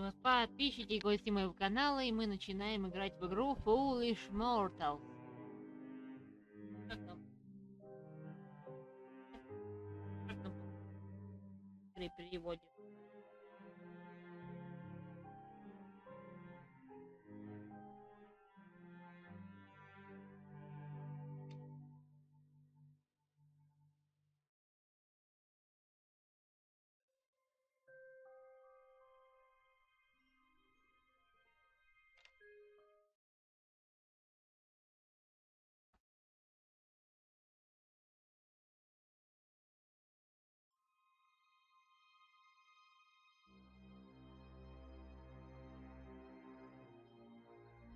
нас подписчики и гости моего канала, и мы начинаем играть в игру Foolish Mortal. Как там? Как там при переводе?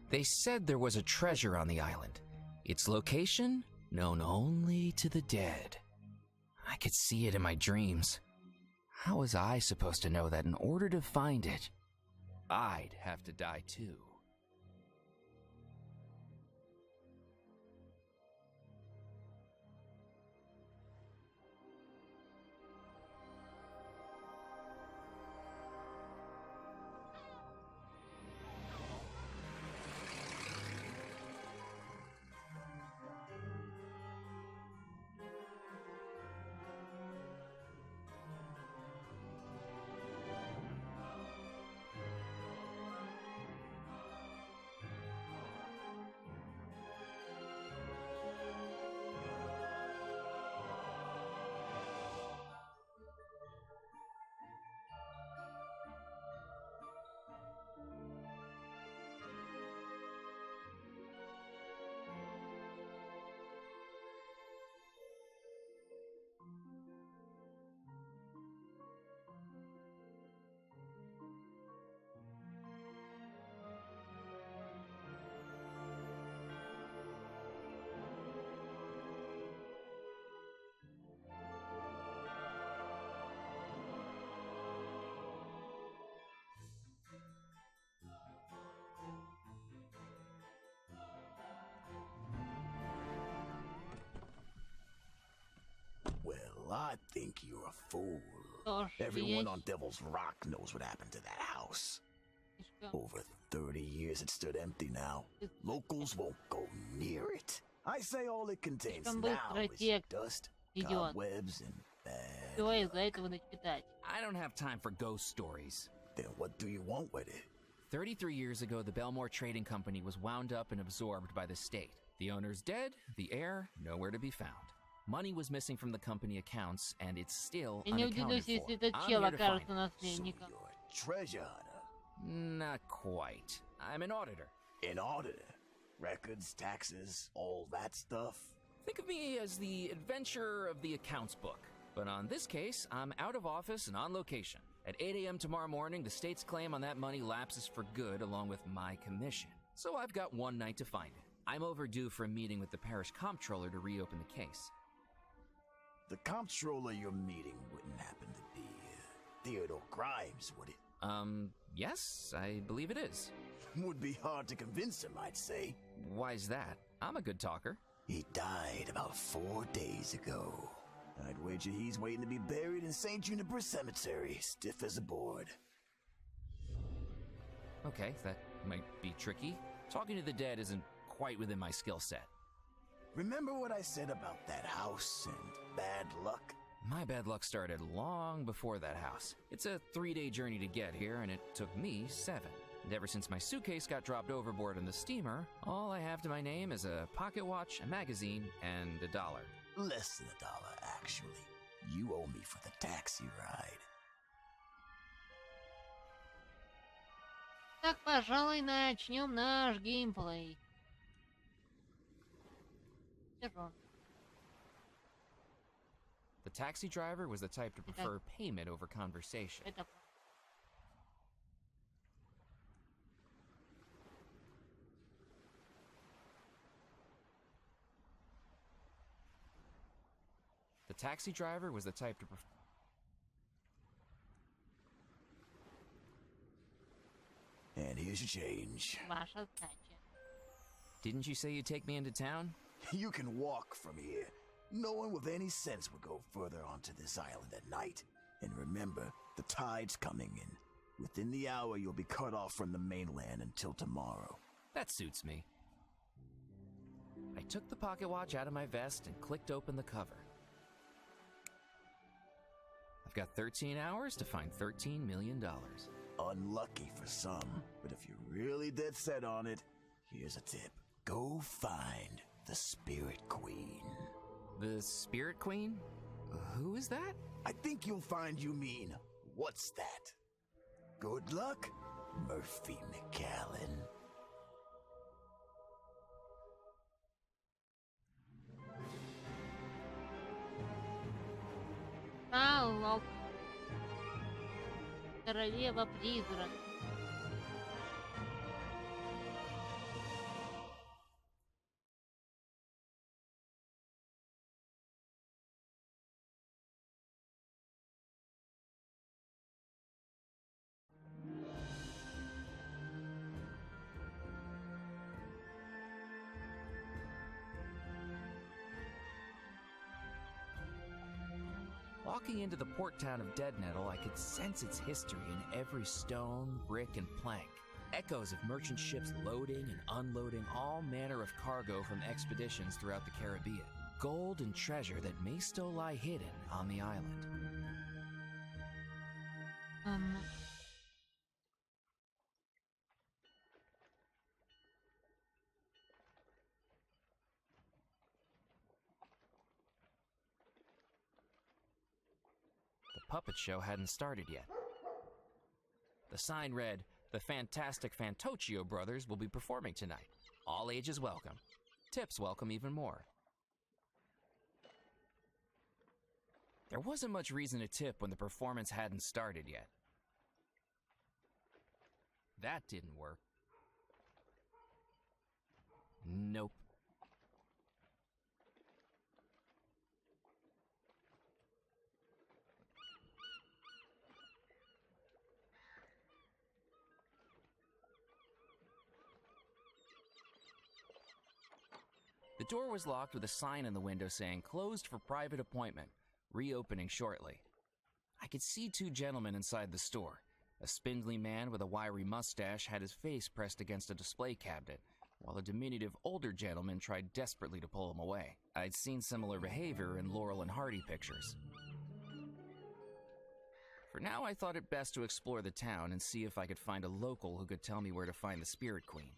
They said there was a treasure on the island. Its location, known only to the dead. I could see it in my dreams. How was I supposed to know that in order to find it, I'd have to die too? Well, I think you're a fool. Тоже Everyone on есть. Devil's Rock knows what happened to that house. Слишком Over 30 years it stood empty now. Locals won't go near it. I say all it contains Слишком now быстро is текст dust, идет. cobwebs, and bad Все luck. из-за этого начитать. I don't have time for ghost stories. Then what do you want with it? 33 years ago, the Belmore Trading Company was wound up and absorbed by the state. The owner's dead, the heir nowhere to be found. Money was missing from the company accounts, and it's still Я не unaccounted удивлюсь, если for. этот I'm чел here to find окажется it. So наследником. you're a treasure hunter, Not quite. I'm an auditor. an auditor, records, taxes, all that stuff. Think of me as the adventurer of the accounts book. But on this case, I'm out of office and on location. At 8 a.m. tomorrow morning, the state's claim on that money lapses for good along with my commission. So I've got one night to find it. I'm overdue for a meeting with the parish comptroller to reopen the case. The comptroller you're meeting wouldn't happen to be Theodore Grimes, would it? Yes, I believe it is. Would be hard to convince him, I'd say. Why's that? I'm a good talker. He died about 4 days ago. I'd wager he's waiting to be buried in St. Juniper Cemetery, stiff as a board. Okay, that might be tricky. Talking to the dead isn't quite within my skill set. Remember what I said about that house and bad luck? My bad luck started long before that house. It's a 3-day journey to get here, and it took me 7. And ever since my suitcase got dropped overboard on the steamer, all I have to my name is a pocket watch, a magazine, and $1. Less than $1, actually. You owe me for the taxi ride. Так, пожалуй, начнем наш геймплей. Держу. The taxi driver was the type to prefer payment over conversation. Это The taxi driver was the type to prefer. And here's your change. ваша задача. Didn't you say you'd take me into town? You can walk from here. No one with any sense would go further onto this island at night. And remember, the tide's coming in. Within the hour, you'll be cut off from the mainland until tomorrow. That suits me. I took the pocket watch out of my vest and clicked open the cover. I've got 13 hours to find $13 million. Unlucky for some, but if you're really dead set on it, here's a tip. Go find the Spirit Queen. The Spirit Queen? Who is that? I think you'll find you mean, what's that? Good luck, Murphy McAllen. Алло. Королева-призрак. Walking into the port town of Deadnettle, I could sense its history in every stone, brick, and plank. Echoes of merchant ships loading and unloading all manner of cargo from expeditions throughout the Caribbean. Gold and treasure that may still lie hidden on the island. The puppet show hadn't started yet. The sign read, "The Fantastic Fantocchio Brothers will be performing tonight. All ages welcome. Tips welcome even more." There wasn't much reason to tip when the performance hadn't started yet. That didn't work. Nope. The door was locked with a sign in the window saying, "Closed for private appointment, reopening shortly." I could see two gentlemen inside the store. A spindly man with a wiry mustache had his face pressed against a display cabinet, while a diminutive older gentleman tried desperately to pull him away. I'd seen similar behavior in Laurel and Hardy pictures. For now, I thought it best to explore the town and see if I could find a local who could tell me where to find the Spirit Queen.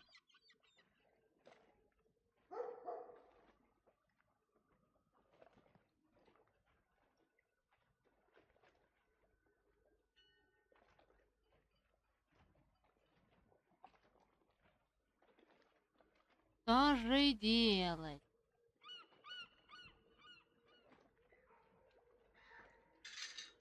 Что же делать?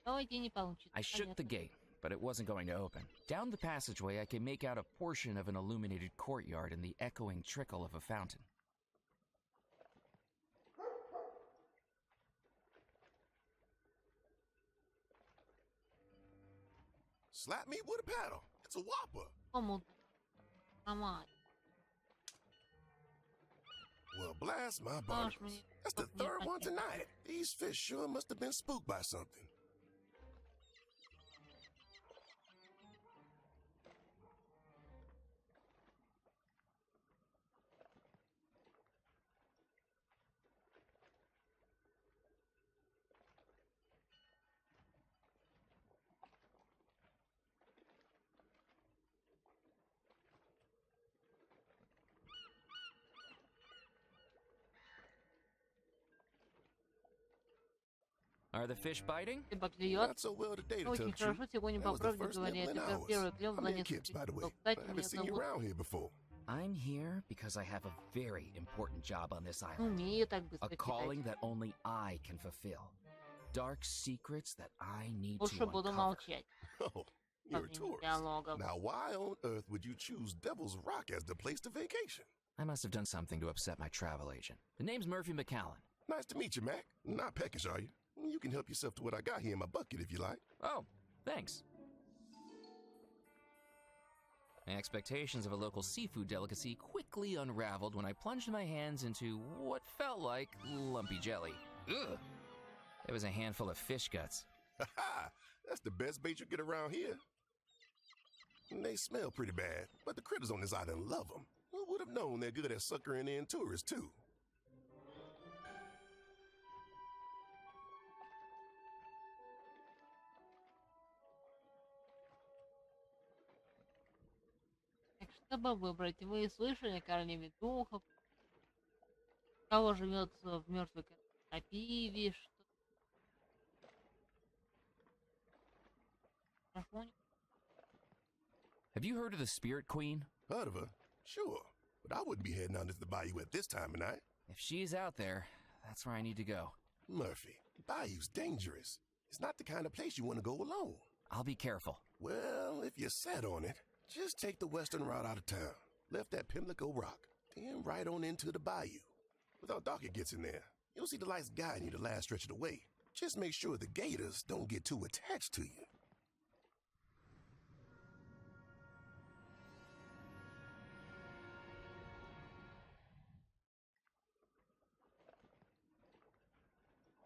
Давайте не получится. I shook the gate, but it wasn't going to open. Down the passageway, I could make out a portion of an illuminated courtyard and the echoing trickle of a fountain. Slap me with a paddle. It's a whopper. Кому ломать? Well, blast my Gosh, barnacles. man. That's the Fuck me, third fuck one me. tonight. These fish sure must have been spooked by something. Are the fish biting? Либо клюет. Not so well today, to Очень tell the truth. хорошо, сегодня That по was the правде first говоря, nibble in это hours. первый клев за I'm in несколько Kips, by the way. часов. But I Кстати, haven't меня seen you зовут... around here before. I'm here because I have a very important job on this Не island. умею так A быстро calling читать. that only I can fulfill. Dark secrets that I need Лучше to буду uncover. молчать Oh, во you're a время tourist. диалогов. Now, why on earth would you choose Devil's Rock as the place to vacation? I must have done something to upset my travel agent. The name's Murphy McAllen. Nice to meet you, Mac. Not peckish, are you? You can help yourself to what I got here in my bucket if you like. Oh, thanks. My expectations of a local seafood delicacy quickly unraveled when I plunged my hands into what felt like lumpy jelly. Ugh. It was a handful of fish guts. Ha ha! That's the best bait you get around here. They smell pretty bad, but the critters on this island love them. Who would have known they're good at suckering in tourists, too? Так, чтобы выбрать, вы слышали о королеве духов? Кого живет в мертвой крапиве? Что прошло? Have you heard of the Spirit Queen? Heard of her? Sure, but I wouldn't be heading out into the bayou at this time of night. If she's out there, that's where I need to go. Murphy, the bayou's dangerous. It's not the kind of place you want to go alone. I'll be careful. Well, if you're set on it, just take the western route out of town, left at Pimlico Rock, then right on into the bayou. Without Docket gets in there, you'll see the lights guiding you the last stretch of the way. Just make sure the gators don't get too attached to you.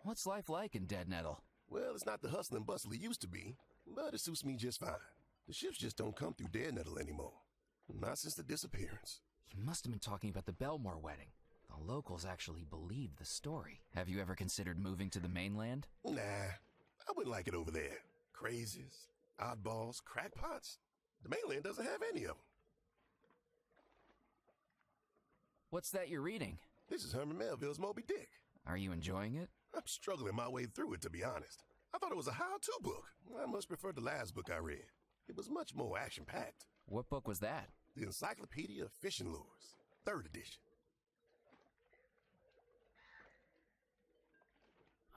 What's life like in Dead Nettle? Well, it's not the hustle and bustle it used to be, but it suits me just fine. The ships just don't come through Dead Nettle anymore. Not since the disappearance. He must have been talking about the Belmore wedding. The locals actually believed the story. Have you ever considered moving to the mainland? Nah, I wouldn't like it over there. Crazies, oddballs, crackpots. The mainland doesn't have any of them. What's that you're reading? This is Herman Melville's Moby Dick. Are you enjoying it? I'm struggling my way through it, to be honest. I thought it was a how-to book. I much prefer the last book I read. It was much more action-packed. What book was that? The Encyclopedia of Fishing Lures, 3rd edition.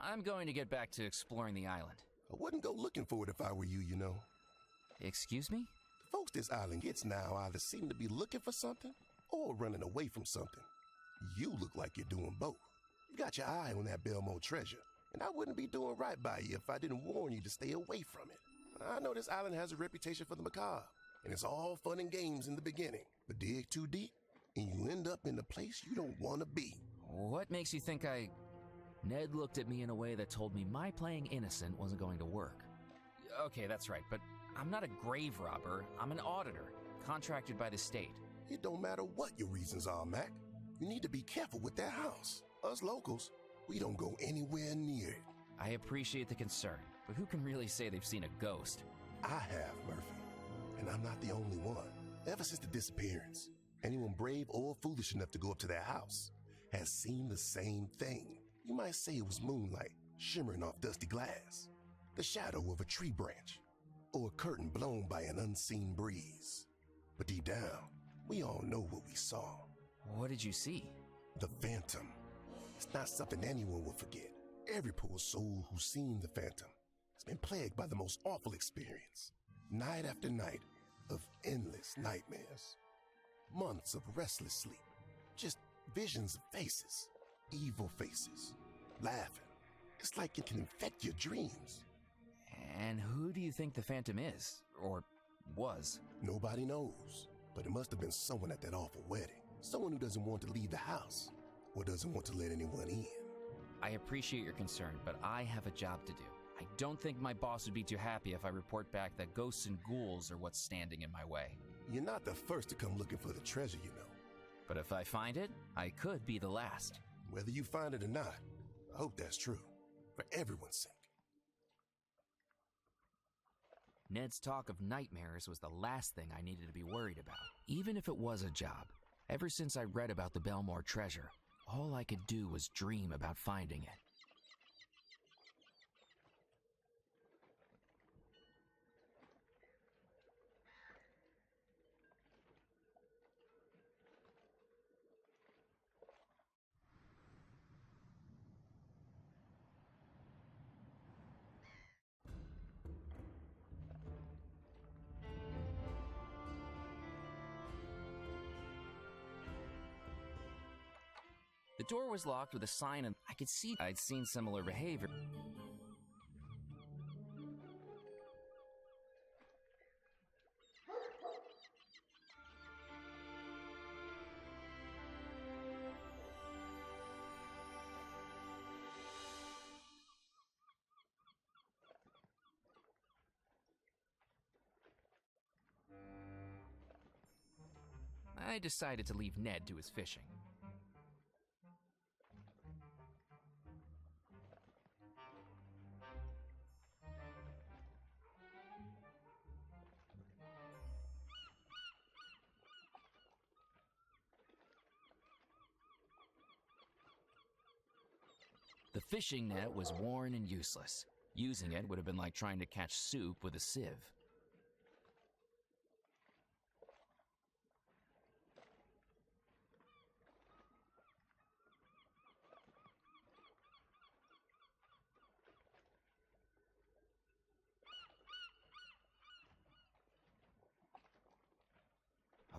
I'm going to get back to exploring the island. I wouldn't go looking for it if I were you, you know. Excuse me? The folks this island gets now either seem to be looking for something or running away from something. You look like you're doing both. You got your eye on that Belmore treasure, and I wouldn't be doing right by you if I didn't warn you to stay away from it. I know this island has a reputation for the macabre, and it's all fun and games in the beginning, but dig too deep, and you end up in a place you don't want to be. What makes you think I... Ned looked at me in a way that told me my playing innocent wasn't going to work. Okay, that's right, but I'm not a grave robber. I'm an auditor, contracted by the state. It don't matter what your reasons are, Mac. You need to be careful with that house. Us locals, we don't go anywhere near it. I appreciate the concern, but who can really say they've seen a ghost? I have, Murphy, and I'm not the only one. Ever since the disappearance, anyone brave or foolish enough to go up to their house has seen the same thing. You might say it was moonlight shimmering off dusty glass, the shadow of a tree branch, or a curtain blown by an unseen breeze. But deep down, we all know what we saw. What did you see? The Phantom. It's not something anyone will forget. Every poor soul who's seen the Phantom has been plagued by the most awful experience. Night after night of endless nightmares. Months of restless sleep. Just visions of faces. Evil faces. Laughing. It's like it can infect your dreams. And who do you think the Phantom is? Or was? Nobody knows. But it must have been someone at that awful wedding. Someone who doesn't want to leave the house. Or doesn't want to let anyone in. I appreciate your concern, but I have a job to do. I don't think my boss would be too happy if I report back that ghosts and ghouls are what's standing in my way. You're not the first to come looking for the treasure, you know. But if I find it, I could be the last. Whether you find it or not, I hope that's true. For everyone's sake. Ned's talk of nightmares was the last thing I needed to be worried about. Even if it was a job, ever since I read about the Belmore treasure, all I could do was dream about finding it. The door was locked with a sign, and I could see I'd seen similar behavior. I decided to leave Ned to his fishing. The fishing net was worn and useless. Using it would have been like trying to catch soup with a sieve.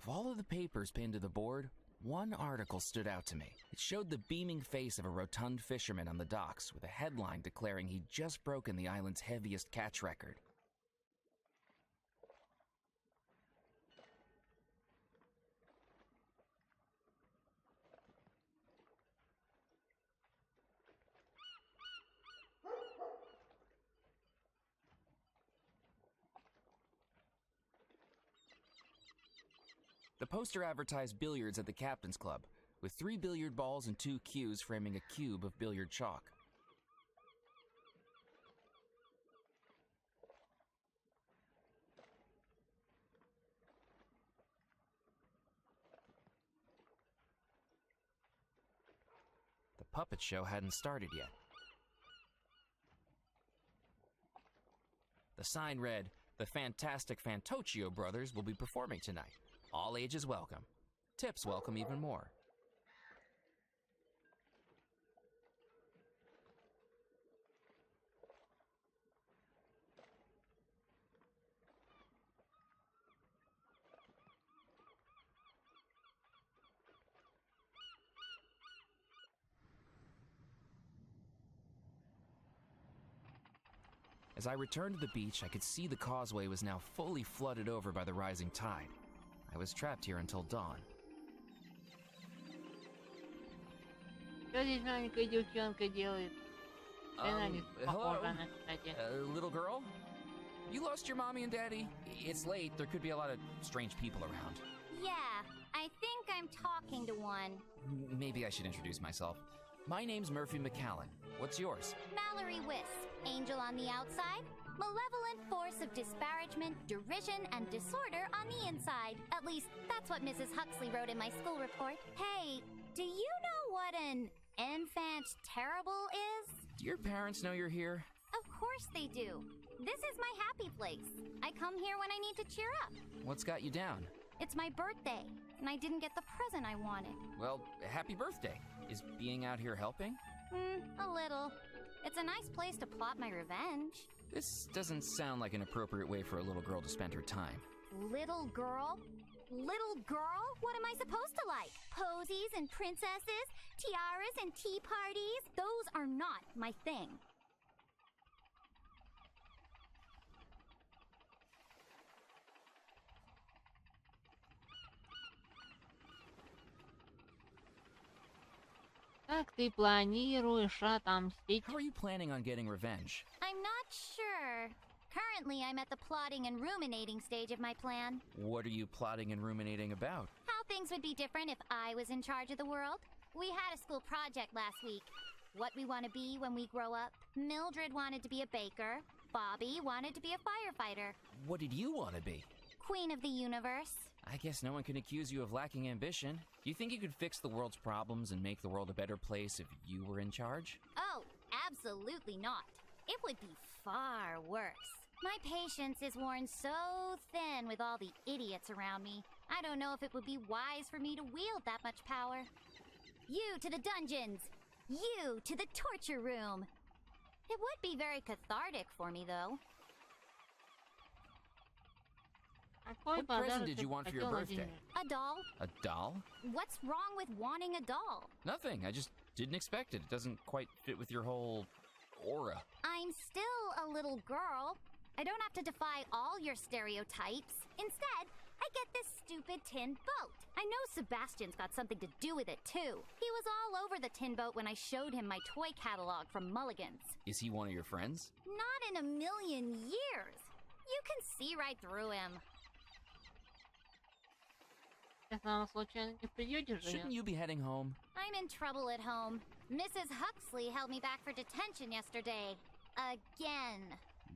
Of all of the papers pinned to the board, one article stood out to me. It showed the beaming face of a rotund fisherman on the docks with a headline declaring he'd just broken the island's heaviest catch record. The poster advertised billiards at the Captain's Club, with 3 billiard balls and 2 cues framing a cube of billiard chalk. The puppet show hadn't started yet. The sign read, "The Fantastic Fantocchio Brothers will be performing tonight. All ages welcome. Tips welcome even more." As I returned to the beach, I could see the causeway was now fully flooded over by the rising tide. I was trapped here until dawn. Что здесь маленькая девчонка делает? Она не похожа на, кстати. Little girl? You lost your mommy and daddy? It's late. There could be a lot of strange people around. Yeah, I think I'm talking to one. Maybe I should introduce myself. My name's Murphy McCallan. What's yours? Mallory Wisp, angel on the outside, malevolent force of disparagement, derision, and disorder on the inside. At least, that's what Mrs. Huxley wrote in my school report. Hey, do you know what an enfant terrible is? Do your parents know you're here? Of course they do. This is my happy place. I come here when I need to cheer up. What's got you down? It's my birthday, and I didn't get the present I wanted. Well, happy birthday. Is being out here helping? A little. It's a nice place to plot my revenge. This doesn't sound like an appropriate way for a little girl to spend her time. Little girl? Little girl? What am I supposed to like? Posies and princesses? Tiaras and tea parties? Those are not my thing. Как ты планируешь отомстить? How are you planning on getting revenge? I'm not sure. Currently, I'm at the plotting and ruminating stage of my plan. What are you plotting and ruminating about? How things would be different if I was in charge of the world. We had a school project last week. What we want to be when we grow up. Mildred wanted to be a baker. Bobby wanted to be a firefighter. What did you want to be? Queen of the universe. I guess no one can accuse you of lacking ambition. Do you think you could fix the world's problems and make the world a better place if you were in charge? Oh, absolutely not. It would be far worse. My patience is worn so thin with all the idiots around me. I don't know if it would be wise for me to wield that much power. You to the dungeons! You to the torture room! It would be very cathartic for me, though. Какой What подарок present ты did you want for your хотела, birthday? Владимир? A doll? A doll? What's wrong with wanting a doll? Nothing. I just didn't expect it. It doesn't quite fit with your whole aura. I'm still a little girl. I don't have to defy all your stereotypes. Instead, I get this stupid tin boat. I know Sebastian's got something to do with it, too. He was all over the tin boat when I showed him my toy catalog from Mulligan's. Is he one of your friends? Not in a million years. You can see right through him. Сейчас Она случайно не в приюте живет? Shouldn't you be heading home? I'm in trouble at home. Mrs. Huxley held me back for detention yesterday. Again.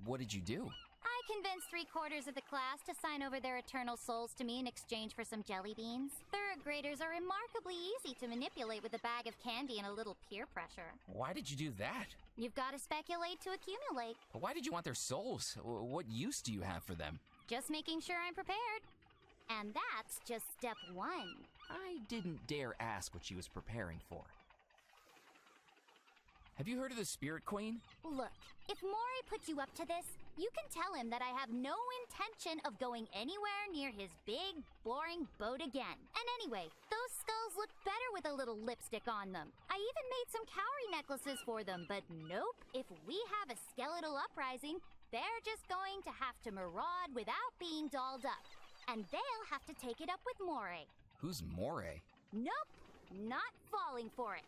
What did you do? I convinced 3/4 of the class to sign over their eternal souls to me in exchange for some jelly beans. Third graders are remarkably easy to manipulate with a bag of candy and a little peer pressure. Why did you do that? You've got to speculate to accumulate. Why did you want their souls? What use do you have for them? Just making sure I'm prepared. And that's just step 1. I didn't dare ask what she was preparing for. Have you heard of the Spirit Queen? Look, if Maury put you up to this, you can tell him that I have no intention of going anywhere near his big, boring boat again. And anyway, those skulls look better with a little lipstick on them. I even made some cowrie necklaces for them, but nope. If we have a skeletal uprising, they're just going to have to maraud without being dolled up. And they'll have to take it up with Maury. Who's Moray? Nope, not falling for it.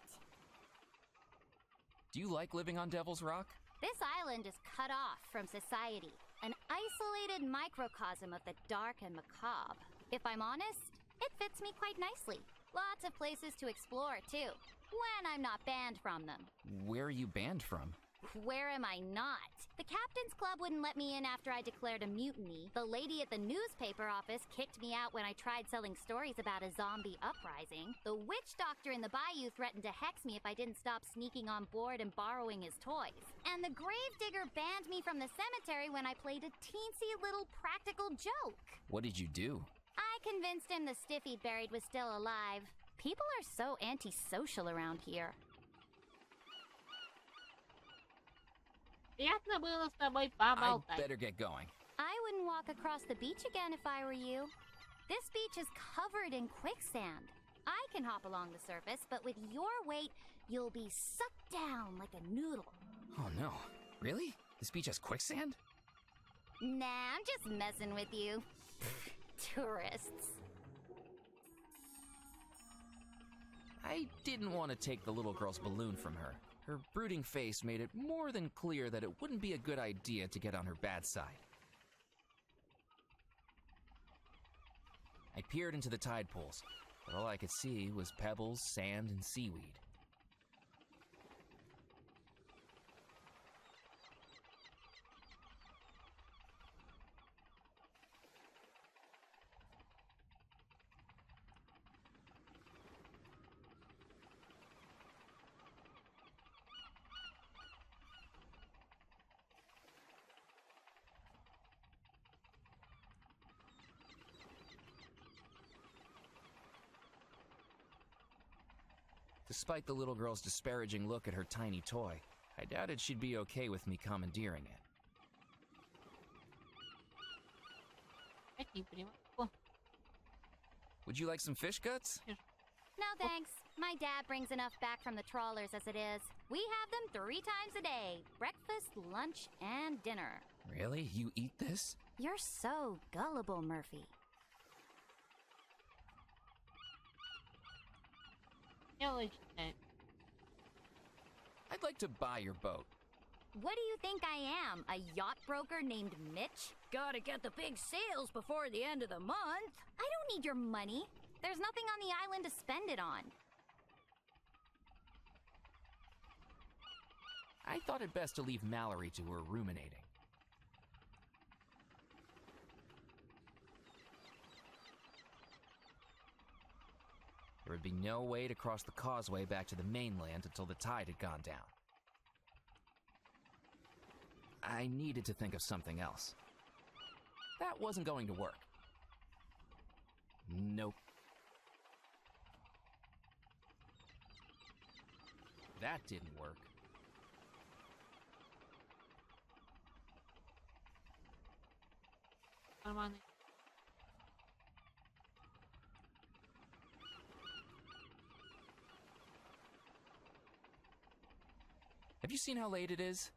Do you like living on Devil's Rock? This island is cut off from society, an isolated microcosm of the dark and macabre. If I'm honest, it fits me quite nicely. Lots of places to explore, too, when I'm not banned from them. Where are you banned from? Where am I not? The Captain's Club wouldn't let me in after I declared a mutiny. The lady at the newspaper office kicked me out when I tried selling stories about a zombie uprising. The witch doctor in the bayou threatened to hex me if I didn't stop sneaking on board and borrowing his toys. And the gravedigger banned me from the cemetery when I played a teensy little practical joke. What did you do? I convinced him the stiff he'd buried was still alive. People are so antisocial around here. Приятно было с тобой I поболтать. better get going. I wouldn't walk across the beach again if I were you. This beach is covered in quicksand. I can hop along the surface, but with your weight, you'll be sucked down like a noodle. Oh no. Really? This beach has quicksand? Nah, I'm just messing with you. Tourists. I didn't want to take the little girl's balloon from her. Her brooding face made it more than clear that it wouldn't be a good idea to get on her bad side. I peered into the tide pools, but all I could see was pebbles, sand, and seaweed. Despite the little girl's disparaging look at her tiny toy, I doubted she'd be okay with me commandeering it. Какие прямо. Would you like some fish guts? No thanks. My dad brings enough back from the trawlers as it is. We have them 3 times a day. Breakfast, lunch, and dinner. Really? You eat this? You're so gullible, Murphy. Делай, читай. I'd like to buy your boat. What do you think I am? A yacht broker named Mitch? Gotta get the big sales before the end of the month. I don't need your money. There's nothing on the island to spend it on. I thought it best to leave Mallory to her ruminating. There would be no way to cross the causeway back to the mainland until the tide had gone down. I needed to think of something else. That wasn't going to work. Nope. That didn't work. Нормально. Have you seen how late it is?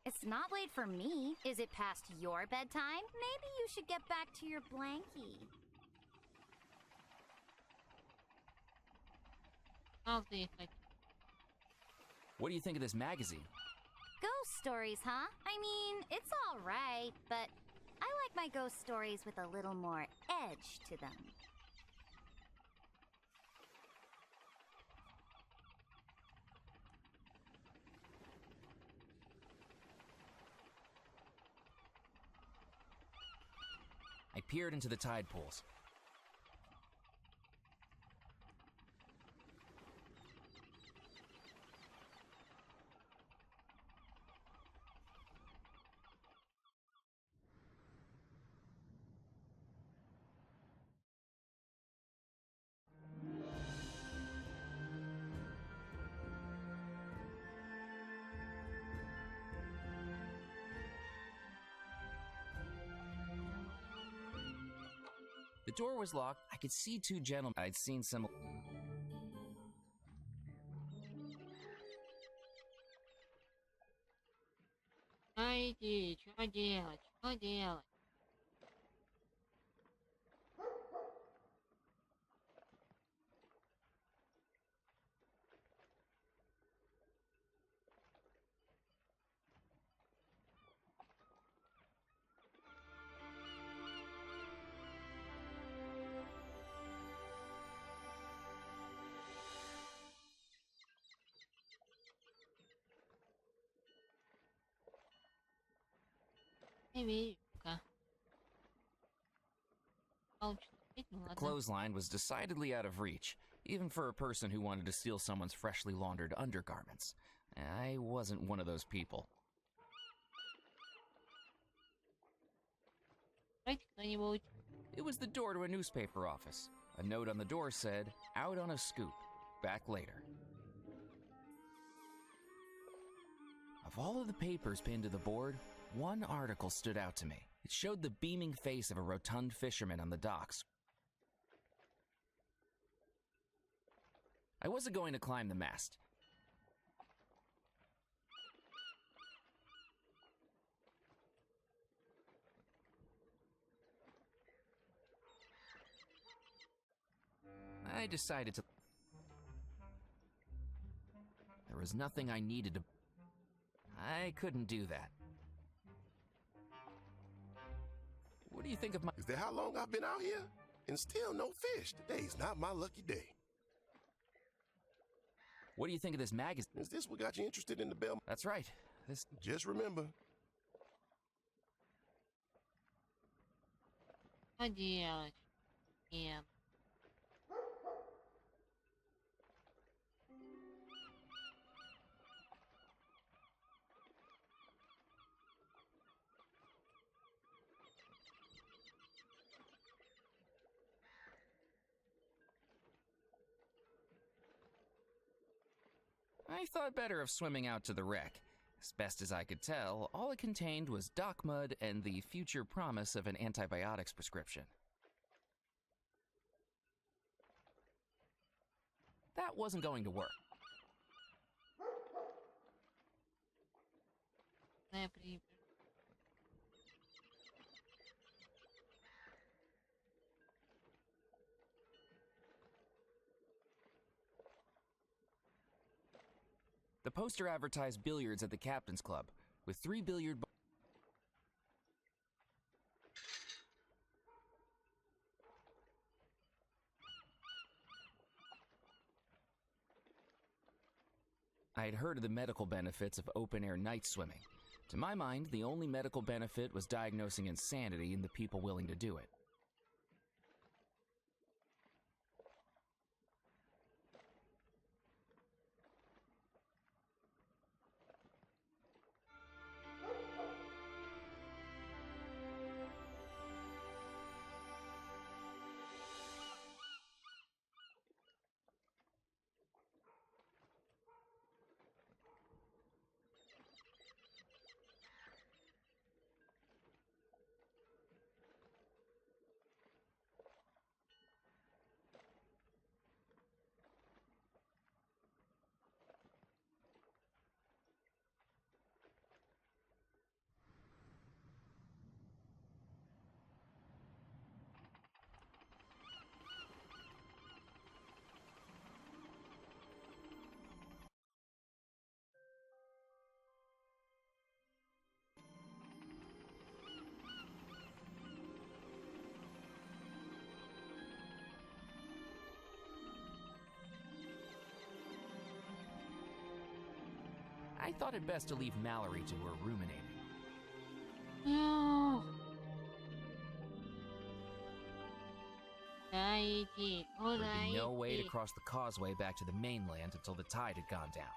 It's not late for me. Is it past your bedtime? Maybe you should get back to your blankie. I'll see if I can. What do you think of this magazine? Ghost stories, huh? I mean, it's all right, but I like my ghost stories with a little more edge to them. I peered into the tide pools. The door was locked. I could see two gentlemen. I'd seen some. Найди, что делать, что делать? Америка. Получится петь, ну The ладно. clothesline was decidedly out of reach, even for a person who wanted to steal someone's freshly laundered undergarments. I wasn't one of those people. Давайте кто-нибудь. It was the door to a newspaper office. A note on the door said, "Out on a scoop. Back later." Of all of the papers pinned to the board, one article stood out to me. It showed the beaming face of a rotund fisherman on the docks. I wasn't going to climb the mast. I decided to. There was nothing I needed to. I couldn't do that. What do you think of my. Is that how long I've been out here? And still no fish. Today's not my lucky day. What do you think of this magazine? Is this what got you interested in the bell? That's right. This. Just remember, Что делать? Нет. I thought better of swimming out to the wreck. As best as I could tell, all it contained was dock mud and the future promise of an antibiotics prescription. That wasn't going to work. Я при... The poster advertised billiards at the Captain's Club, with 3 billiard balls. I had heard of the medical benefits of open-air night swimming. To my mind, the only medical benefit was diagnosing insanity in the people willing to do it. I thought it best to leave Mallory to her ruminating. No. Куда идти? Куда There'd be no way to идти? cross the causeway back to the mainland until the tide had gone down.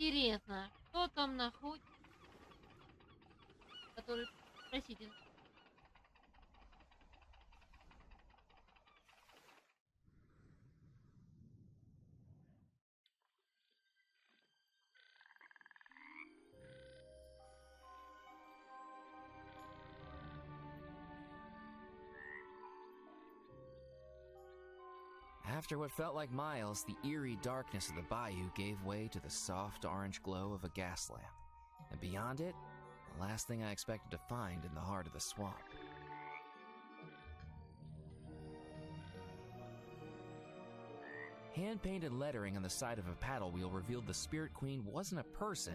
Интересно, кто там находится, который... Простите. After what felt like miles, the eerie darkness of the bayou gave way to the soft orange glow of a gas lamp. And beyond it, the last thing I expected to find in the heart of the swamp. Hand-painted lettering on the side of a paddle wheel revealed the Spirit Queen wasn't a person,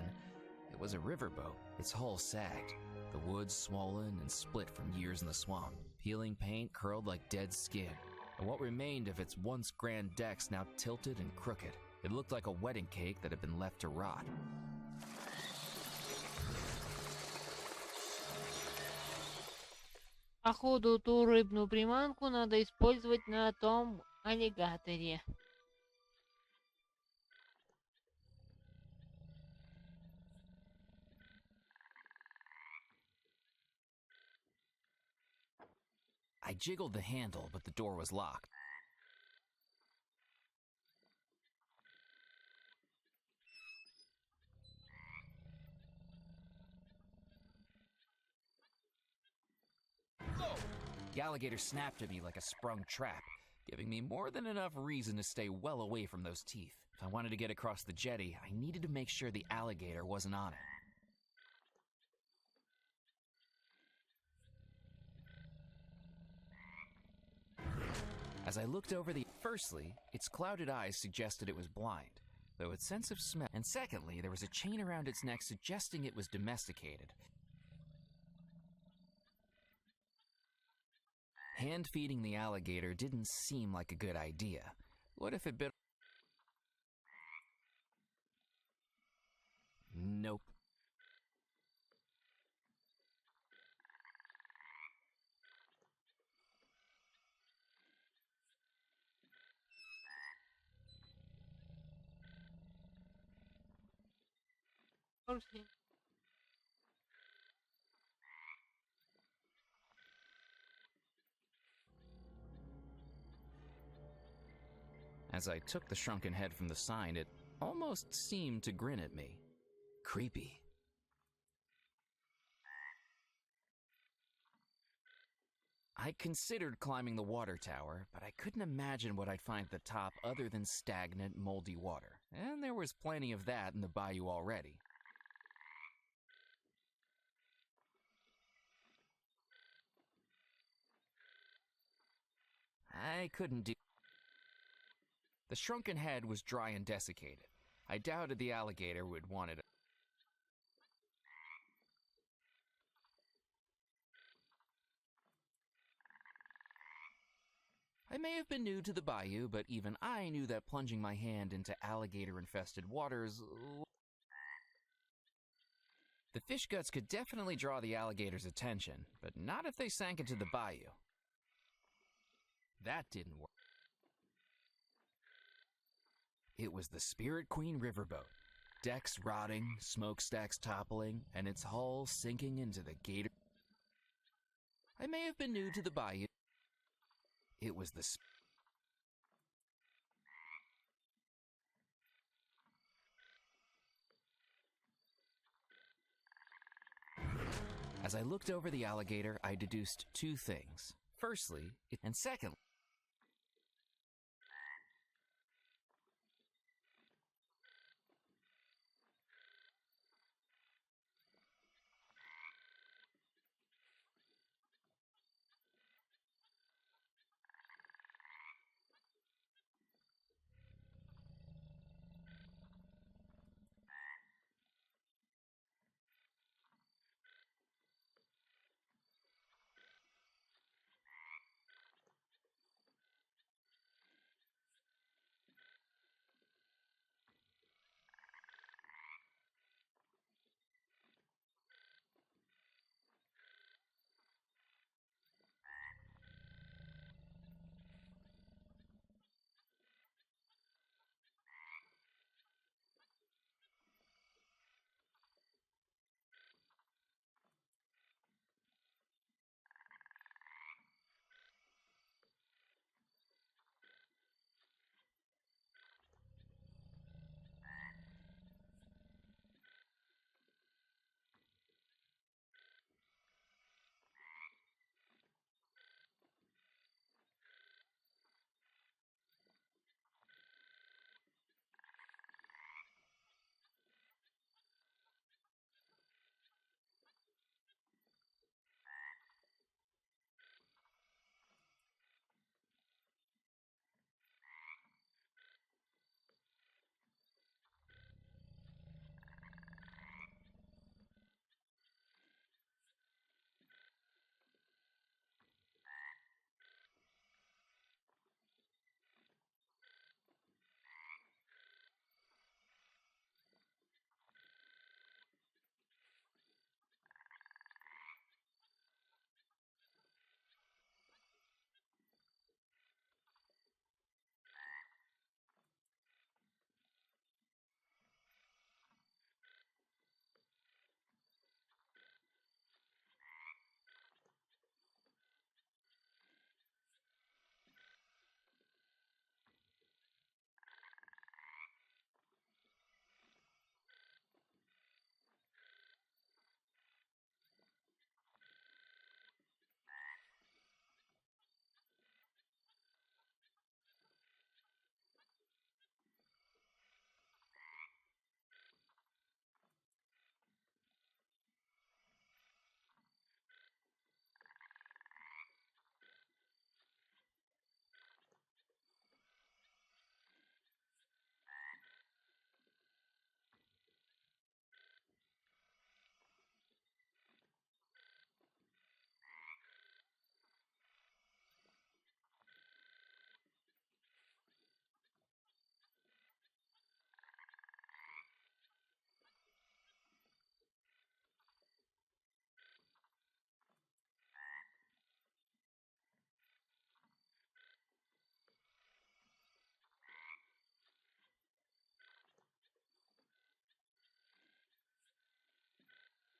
it was a riverboat. Its hull sagged, the wood swollen and split from years in the swamp. Peeling paint curled like dead skin, and what remained of its once grand decks now tilted and crooked. It looked like a wedding cake that had been left to rot. Походу, ту рыбную приманку надо использовать на том аллигаторе. I jiggled the handle, but the door was locked. The alligator snapped at me like a sprung trap, giving me more than enough reason to stay well away from those teeth. If I wanted to get across the jetty, I needed to make sure the alligator wasn't on it. As I looked over firstly, its clouded eyes suggested it was blind, though its sense of smell, and secondly, there was a chain around its neck suggesting it was domesticated. Hand-feeding the alligator didn't seem like a good idea. What if it bit... Nope. Окей. As I took the shrunken head from the sign, it almost seemed to grin at me. Creepy. I considered climbing the water tower, but I couldn't imagine what I'd find at the top other than stagnant, moldy water. And there was plenty of that in the bayou already. I couldn't do... The shrunken head was dry and desiccated. I doubted the alligator would want it. I may have been new to the bayou, but even I knew that plunging my hand into alligator-infested waters... The fish guts could definitely draw the alligator's attention, but not if they sank into the bayou. That didn't work. It was the Spirit Queen riverboat. Decks rotting, smokestacks toppling, and its hull sinking into the gator... I may have been new to the bayou. It was the... As I looked over the alligator, I deduced two things. Firstly, and secondly,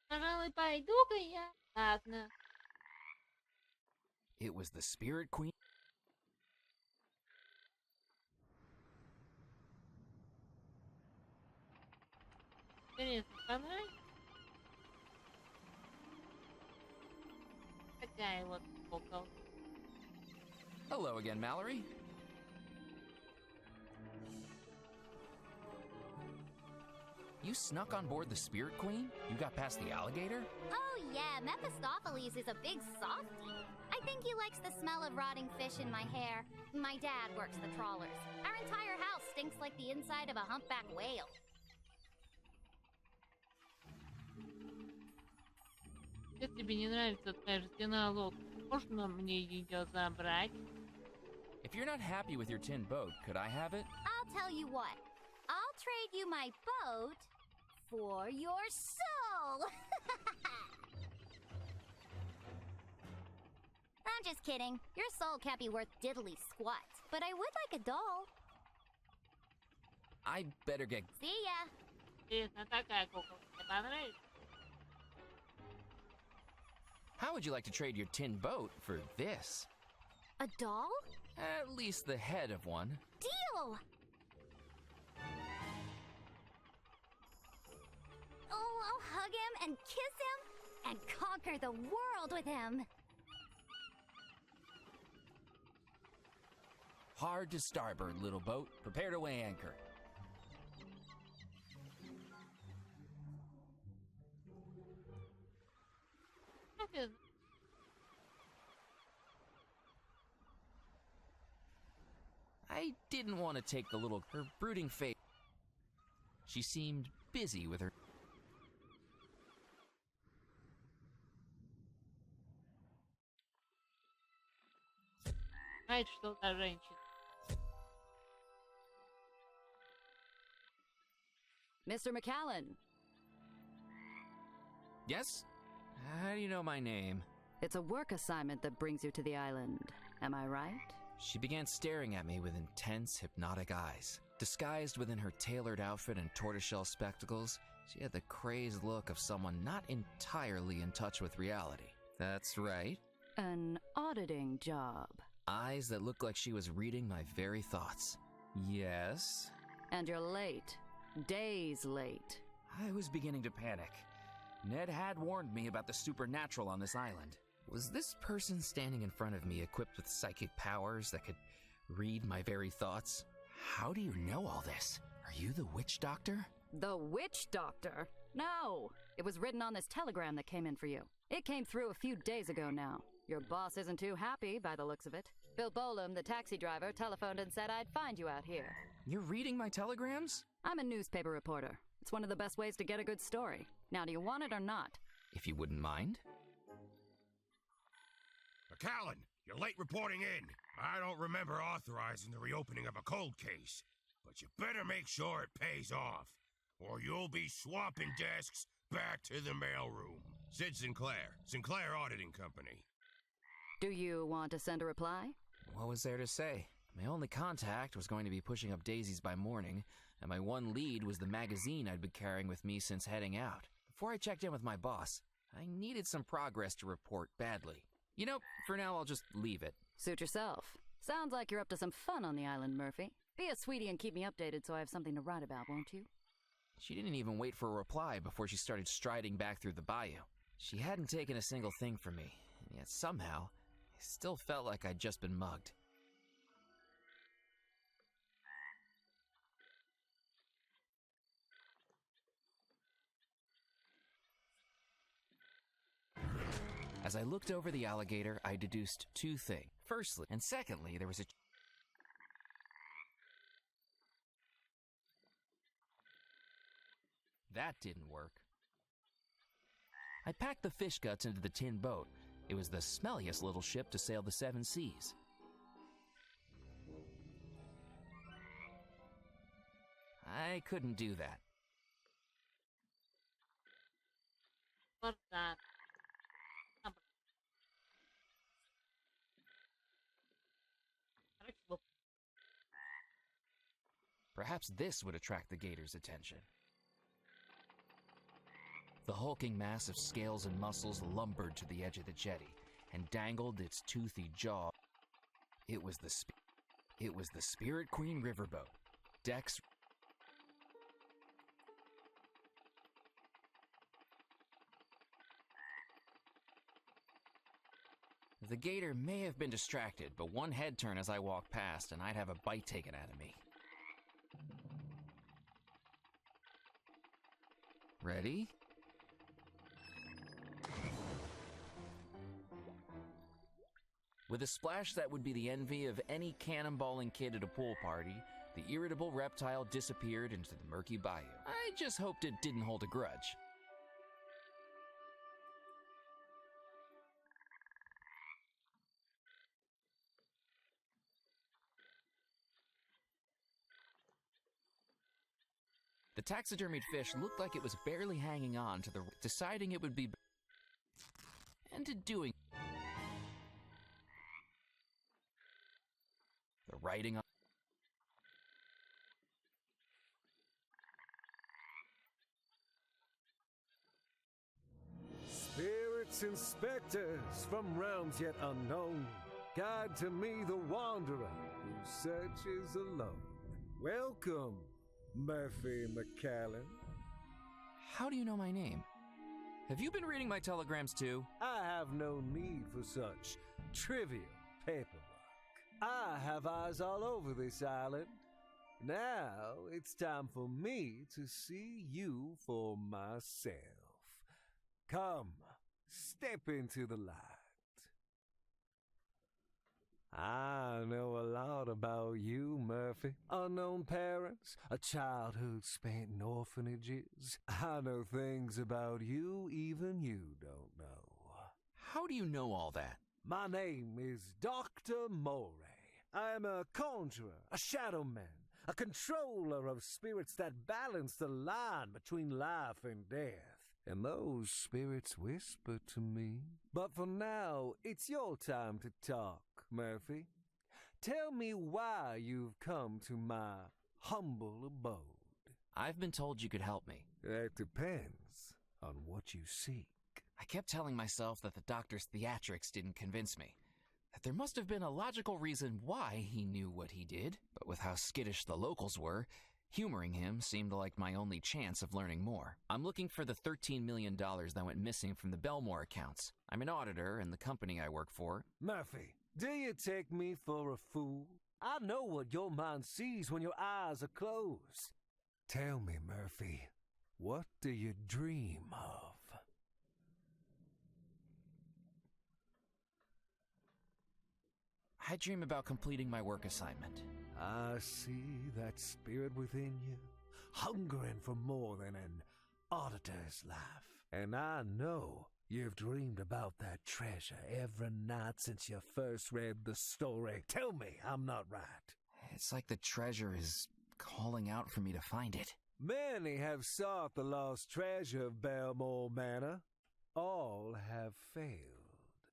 Пожалуй, пойду-ка я. Ладно. It was the Spirit Queen. Интересно, понравится? Такая вот кукол. Hello again, Mallory. You snuck on board the Spirit Queen? You got past the alligator? Oh, yeah, Mephistopheles is a big softie. I think he likes the smell of rotting fish in my hair. My dad works the trawlers. Our entire house stinks like the inside of a humpback whale. Если тебе не нравится твоя жестяная лодка, можно мне ее забрать? If you're not happy with your tin boat, could I have it? I'll tell you what. I'll trade you my boat for your soul. I'm just kidding. Your soul can't be worth diddly squat. But I would like a doll. I better get... See ya. Интересно, такая куколка тебе понравится? How would you like to trade your tin boat for this? A doll? At least the head of one. Deal! Oh, I'll hug him and kiss him and conquer the world with him. Hard to starboard, little boat. Prepare to weigh anchor. Как я знаю? I didn't want to take the little... her brooding face. She seemed busy with her... Знает, что та женщина. Mr. McAllen, Yes? How do you know my name? it's a work assignment that brings you to the island. Am I right? She began staring at me with intense, hypnotic eyes. Disguised within her tailored outfit and tortoiseshell spectacles, she had the crazed look of someone not entirely in touch with reality. That's right. An auditing job. Eyes that looked like she was reading my very thoughts. Yes? And you're late. Days late. I was beginning to panic. Ned had warned me about the supernatural on this island. Was this person standing in front of me equipped with psychic powers that could read my very thoughts? How do you know all this? Are you the witch doctor? The witch doctor? No! It was written on this telegram that came in for you. It came through a few days ago now. Your boss isn't too happy by the looks of it. Bill Bolam, the taxi driver, telephoned and said I'd find you out here. You're reading my telegrams? I'm a newspaper reporter. It's one of the best ways to get a good story. Now, do you want it or not? If you wouldn't mind. McAllen, you're late reporting in. I don't remember authorizing the reopening of a cold case, but you better make sure it pays off, or you'll be swapping desks back to the mailroom. Sid Sinclair Auditing Company. Do you want to send a reply? What was there to say? My only contact was going to be pushing up daisies by morning, and my one lead was the magazine I'd been carrying with me since heading out. Before I checked in with my boss, I needed some progress to report badly. You know, for now I'll just leave it. Suit yourself. Sounds like you're up to some fun on the island, Murphy. Be a sweetie and keep me updated so I have something to write about, won't you? She didn't even wait for a reply before she started striding back through the bayou. She hadn't taken a single thing from me, and yet somehow, I still felt like I'd just been mugged. As I looked over the alligator, I deduced two things. Firstly, and secondly, there was a... That didn't work. I packed the fish guts into the tin boat. It was the smelliest little ship to sail the 7 seas. I couldn't do that. Вот так. Короче, вот. Perhaps this would attract the gator's attention. The hulking mass of scales and muscles lumbered to the edge of the jetty and dangled its toothy jaw. It was the Spirit Queen riverboat. Decks. The gator may have been distracted, but one head turn as I walked past, and I'd have a bite taken out of me. Ready? With a splash that would be the envy of any cannonballing kid at a pool party, the irritable reptile disappeared into the murky bayou. I just hoped it didn't hold a grudge. The taxidermied fish looked like it was barely hanging on to deciding it would be and to doing the writing on Spirits and specters from realms yet unknown, guide to me the wanderer who searches alone. Welcome, Murphy McCallan. How do you know my name? Have you been reading my telegrams too? I have no need for such trivial paperwork. I have eyes all over this island. Now it's time for me to see you for myself. Come, step into the light. I know a lot about you, Murphy. Unknown parents, a childhood spent in orphanages. I know things about you even you don't know. How do you know all that? My name is Dr. Moray. I am a conjurer, a shadow man, a controller of spirits that balance the line between life and death. And those spirits whisper to me. But for now, it's your time to talk, Murphy. Tell me why you've come to my humble abode. I've been told you could help me. That depends on what you seek. I kept telling myself that the doctor's theatrics didn't convince me. That there must have been a logical reason why he knew what he did. But with how skittish the locals were, humoring him seemed like my only chance of learning more. I'm looking for the $13 million that went missing from the Belmore accounts. I'm an auditor in the company I work for. Murphy, do you take me for a fool? I know what your mind sees when your eyes are closed. Tell me, Murphy, what do you dream of? I dream about completing my work assignment. I see that spirit within you, hungering for more than an auditor's life. And I know you've dreamed about that treasure every night since you first read the story. Tell me I'm not right. It's like the treasure is calling out for me to find it. Many have sought the lost treasure of Belmore Manor. All have failed.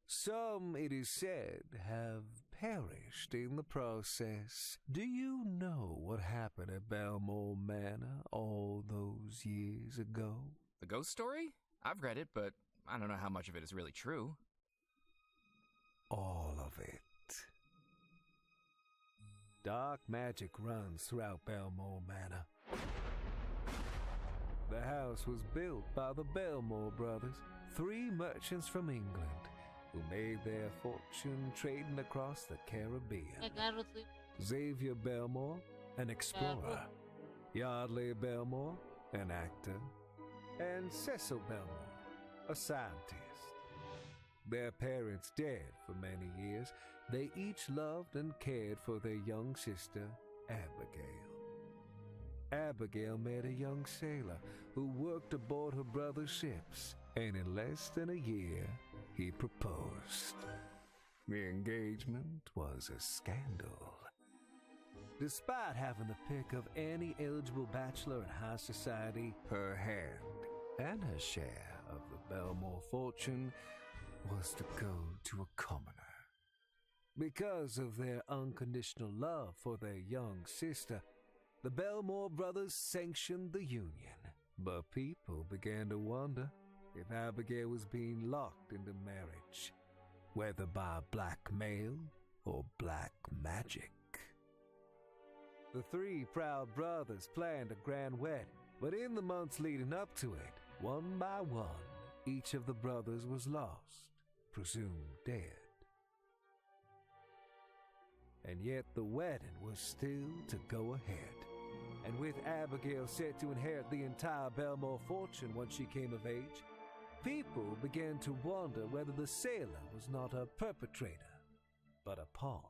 Some, it is said, have perished in the process. Do you know what happened at Belmore Manor all those years ago? The ghost story? I've read it, but I don't know how much of it is really true. All of it. Dark magic runs throughout Belmore Manor. The house was built by the Belmore brothers, 3 merchants from England, who made their fortune trading across the Caribbean. Xavier Belmore, an explorer. Yardley Belmore, an actor. And Cecil Belmore, a scientist. Their parents dead for many years, they each loved and cared for their young sister, Abigail. Abigail met a young sailor who worked aboard her brother's ships, and in less than a year, he proposed. The engagement was a scandal. Despite having the pick of any eligible bachelor in high society, her hand and her share of the Belmore fortune was to go to a commoner. Because of their unconditional love for their young sister, the Belmore brothers sanctioned the union. But people began to wonder, if Abigail was being locked into marriage, whether by blackmail or black magic. The three proud brothers planned a grand wedding, but in the months leading up to it, one by one, each of the brothers was lost, presumed dead. And yet the wedding was still to go ahead. And with Abigail set to inherit the entire Belmore fortune once she came of age, people began to wonder whether the sailor was not a perpetrator, but a pawn.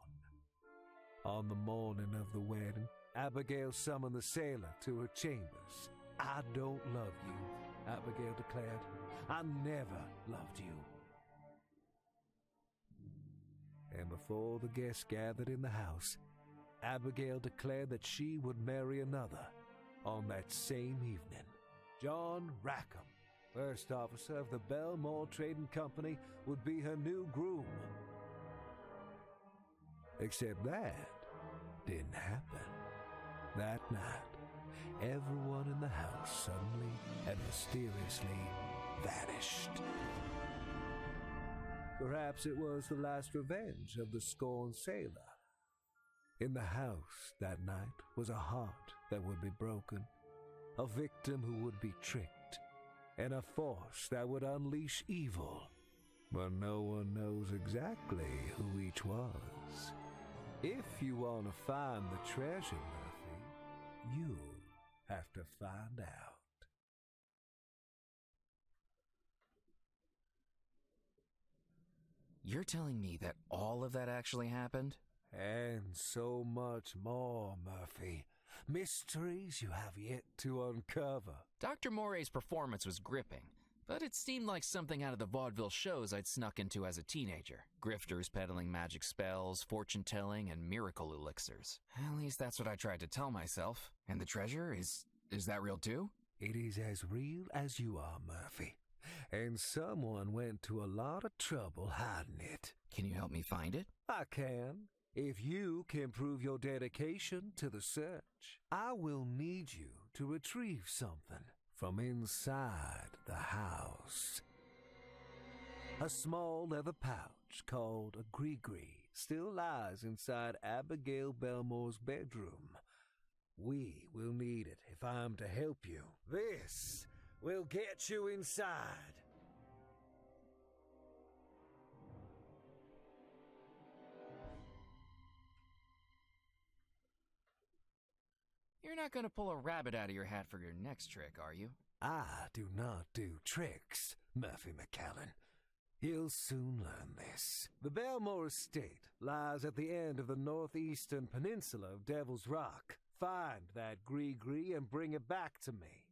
On the morning of the wedding, Abigail summoned the sailor to her chambers. "I don't love you," Abigail declared. "I never loved you." And before the guests gathered in the house, Abigail declared that she would marry another on that same evening. John Rackham, first officer of the Belmore Trading Company, would be her new groom. Except that didn't happen. That night, everyone in the house suddenly and mysteriously vanished. Perhaps it was the last revenge of the scorned sailor. In the house that night was a heart that would be broken, a victim who would be tricked, and a force that would unleash evil. But no one knows exactly who each was. If you want to find the treasure, Murphy, you have to find out. You're telling me that all of that actually happened? And so much more, Murphy. Mysteries you have yet to uncover. Dr. Morey's performance was gripping, but it seemed like something out of the vaudeville shows I'd snuck into as a teenager. Grifters peddling magic spells, fortune-telling, and miracle elixirs. At least that's what I tried to tell myself. And the treasure, is that real too? It is as real as you are, Murphy. And someone went to a lot of trouble hiding it. Can you help me find it? I can. If you can prove your dedication to the search, I will need you to retrieve something from inside the house. A small leather pouch called a gree-gree still lies inside Abigail Belmore's bedroom. We will need it if I'm to help you. This will get you inside. You're not going to pull a rabbit out of your hat for your next trick, are you? I do not do tricks, Murphy McCallan. You'll soon learn this. The Belmore estate lies at the end of the northeastern peninsula of Devil's Rock. Find that gree-gree and bring it back to me.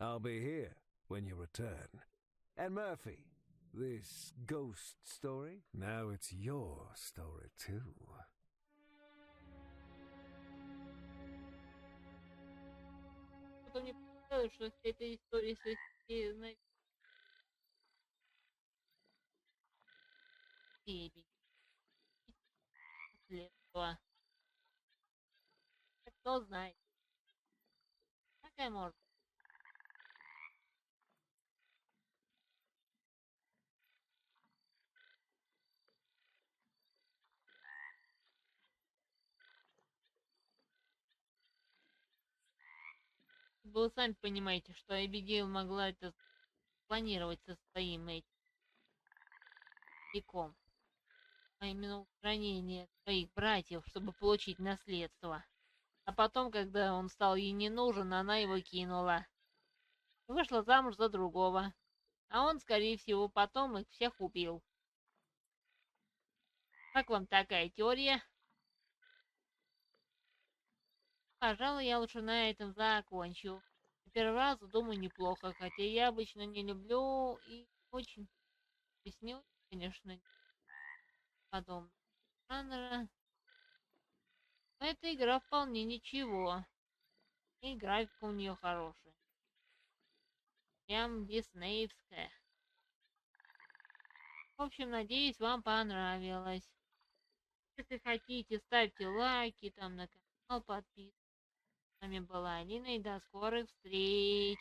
I'll be here when you return. And Murphy, this ghost story, now it's your story too. Что мне показалось, что вся эта история свести на степень. Следство. Кто знает. Какая может. Вы сами понимаете, что Эбигейл могла это планировать со своим этим веком, а именно устранение своих братьев, чтобы получить наследство. А потом, когда он стал ей не нужен, она его кинула. Вышла замуж за другого. А он, скорее всего, потом их всех убил. Как вам такая теория? Пожалуй, я лучше на этом закончу. Первый раз, думаю, неплохо, хотя я обычно не люблю и очень объясню, конечно, подобного жанра. Но эта игра вполне ничего. И графика у нее хорошая. Прям диснеевская. В общем, надеюсь, вам понравилось. Если хотите, ставьте лайки там на подписывайтесь. С вами была Алина, и до скорых встреч.